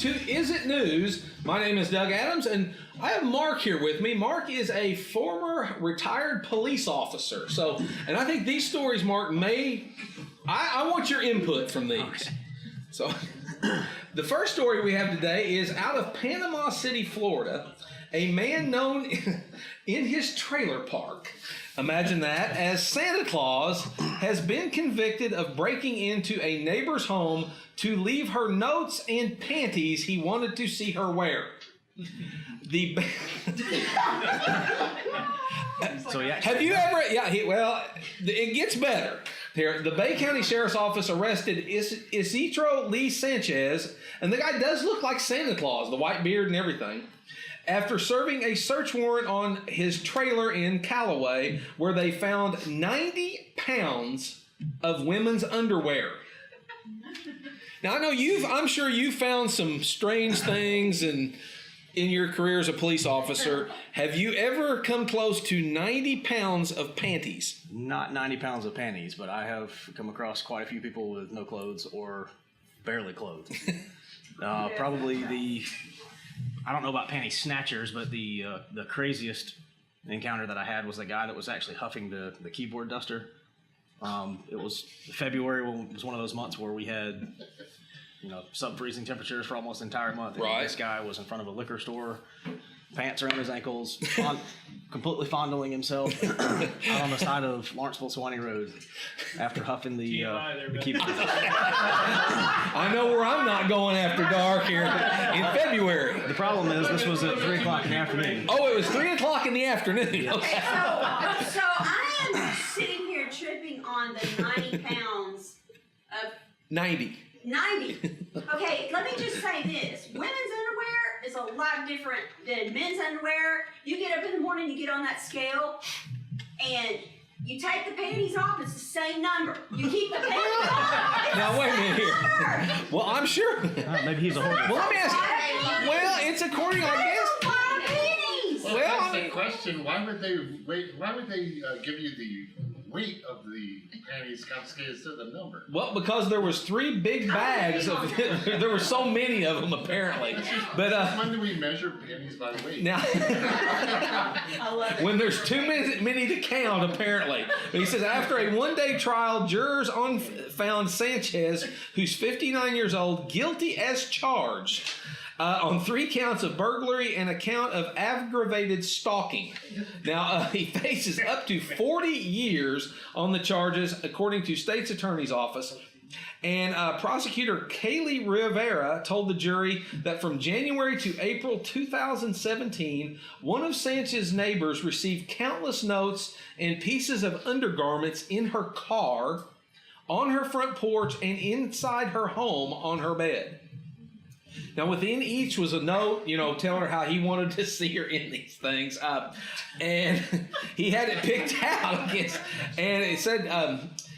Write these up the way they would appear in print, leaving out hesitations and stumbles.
to Is It News? My name is Doug Adams, and I have Mark here with me. Mark is a former retired police officer. And I think these stories, Mark, I want your input from these. Okay. So, the first story we have today is out of Panama City, Florida. A man known in his trailer park, imagine that, as Santa Claus, has been convicted of breaking into a neighbor's home to leave her notes and panties he wanted to see her wear. Have you ever? It gets better. Here, the Bay County Sheriff's Office arrested Isidro Lee Sanchez, and the guy does look like Santa Claus, the white beard and everything, after serving a search warrant on his trailer in Callaway, where they found 90 pounds of women's underwear. Now, I know I'm sure you found some strange things in your career as a police officer. Have you ever come close to 90 pounds of panties? Not 90 pounds of panties, but I have come across quite a few people with no clothes or barely clothed. Probably I don't know about panty snatchers, but the craziest encounter that I had was the guy that was actually huffing the keyboard duster. It was February, was one of those months where we had sub-freezing temperatures for almost the entire month. And right. This guy was in front of a liquor store, pants around his ankles, completely fondling himself out on the side of Lawrenceville Suwannee Road after huffing the keyboard. I know where I'm not going after dark here in February. The problem is this was at 3 o'clock in the afternoon. Oh, it was 3 o'clock in the afternoon. Yeah. Okay. So I am sitting here tripping on the 90 pounds of... 90. Okay, let me just say this. Women's underwear is a lot different than men's underwear. You get up in the morning, you get on that scale, and you take the panties off, it's the same number. You keep the panties on, now, wait a minute here. Well, I'm sure. Maybe he's a whole... Well, let me ask you. Well, it's according, I guess. Well, that's the question. Why would they give you the weight of the panties confiscated instead of the number? Well, because there was 3 big bags of there were so many of them apparently. But when do we measure panties by weight? Now, when there's too many to count, apparently. But he says after a 1-day trial, jurors found Sanchez, who's 59 years old, guilty as charged. On 3 counts of burglary and a count of aggravated stalking. Now, he faces up to 40 years on the charges, according to State's Attorney's Office. And prosecutor Kaylee Rivera told the jury that from January to April 2017, one of Sanchez's neighbors received countless notes and pieces of undergarments in her car, on her front porch, and inside her home on her bed. Now, within each was a note, telling her how he wanted to see her in these things. And he had it picked out, I guess. And it said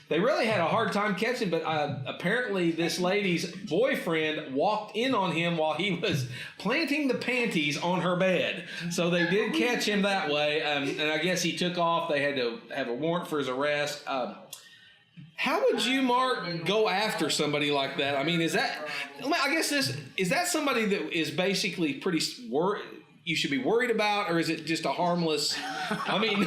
they really had a hard time catching, but apparently this lady's boyfriend walked in on him while he was planting the panties on her bed. So they did catch him that way. And I guess he took off. They had to have a warrant for his arrest. How would you, Mark, go after somebody like that? I mean, is that somebody that is basically pretty worried? You should be worried about, or is it just a harmless? I mean,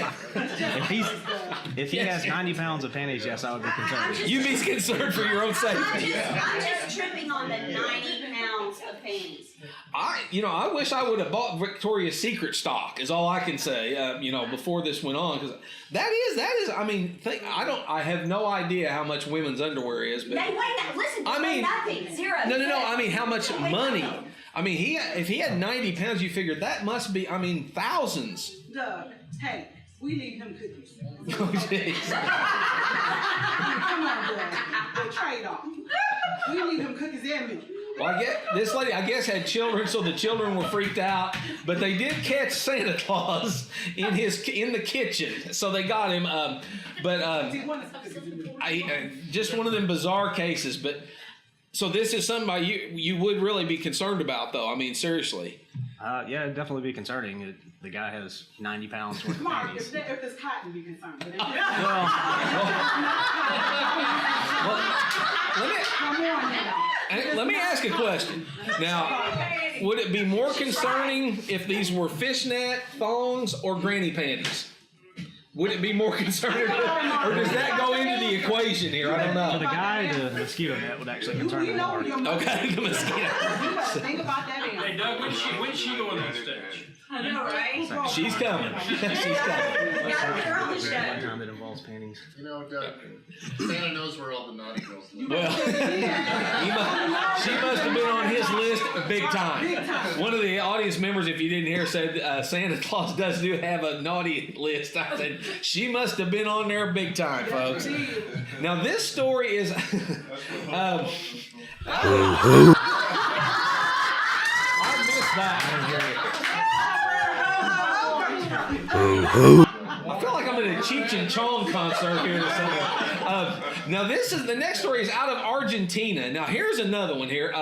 if he has 90 pounds of panties, yes, I would be concerned. You'd be concerned for your own safety. I'm just tripping on the 90 pounds of panties. I wish I would have bought Victoria's Secret stock. Is all I can say. Before this went on, because that is. I mean, I have no idea how much women's underwear is. But they weigh nothing. Zero. No. I mean, how much money? I mean, if he had 90 pounds, you figured that must be, thousands. Doug, hey, we need them cookies. Oh, jeez. Come on, Doug. The trade-off. We need them cookies and milk. Well, this lady, had children, so the children were freaked out. But they did catch Santa Claus in the kitchen, so they got him. Just one of them bizarre cases. But so this is something you would really be concerned about, though. I mean, seriously. Yeah, it'd definitely be concerning. The guy has 90 pounds worth of Mark, panties. if it's cotton, be concerned. But Well, come on now. Let me ask a question. Now, would it be more concerning if these were fishnet, thongs, or granny panties? Would it be more concerning, or does that go into the equation here? I don't For the know. guy, the mosquito net would actually concern We me know more. your mother. Okay, the mosquito. You better think about that answer. Hey Doug, when's she going on stage? I know, right? She's coming. She's coming. Gotta put her on the One show. time that involves panties. You know, Doug, Santa knows where all the naughty girls live. Well, she must have been on his list big time. One of the audience members, if you didn't hear, said Santa Claus does have a naughty list. I said she must have been on there big time, folks. Now this story is. I missed that. I feel like I'm at a Cheech and Chong concert here in a second. Now the next story is out of Argentina. Now here's another one here.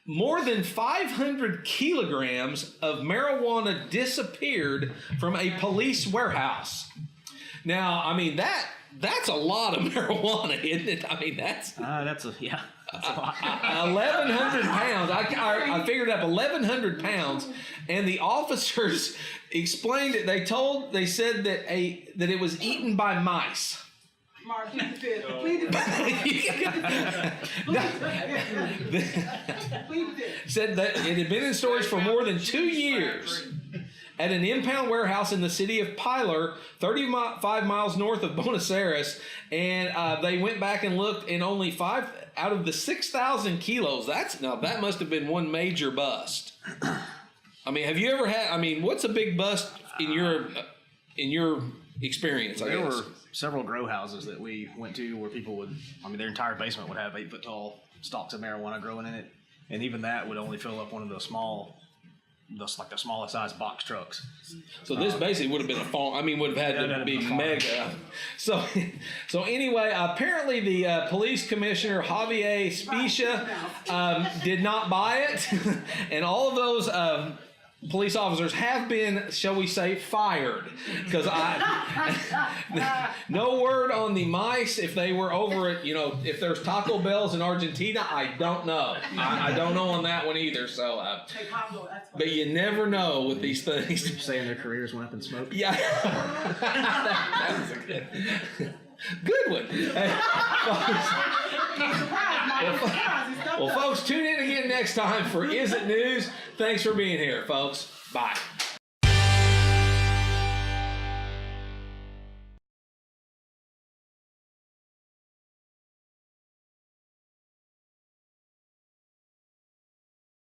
More than 500 kilograms of marijuana disappeared from a police warehouse. Now, I mean that's a lot of marijuana, isn't it? I mean that's That's a lot. 1,100 pounds. I figured up 1,100 pounds, and the officers explained it. They said that it was eaten by mice. Mark, plead the fifth. Plead the fifth. Plead the fifth. Said that it had been in storage for more than 2 years at an impound warehouse in the city of Pilar, 35 miles north of Buenos Aires, and they went back and looked, and only 5 out of the 6,000 kilos. That must have been one major bust. I mean, have you ever had? I mean, what's a big bust in your experience? There were several grow houses that we went to where people would, their entire basement would have 8 foot tall stalks of marijuana growing in it, and even that would only fill up one of the smallest size box trucks. So this basically would have been a farm. I mean, would have had to be mega. So anyway, apparently the police commissioner Javier Specia did not buy it, and all of those police officers have been, shall we say, fired, because no word on the mice if they were over at, if there's Taco Bells in Argentina. I don't know. I don't know on that one either. So, but you never know with these things. Saying their careers went up in smoke. Yeah, that was a good one. Hey, well, folks, tune in again next time for Is It News. Thanks for being here, folks. Bye.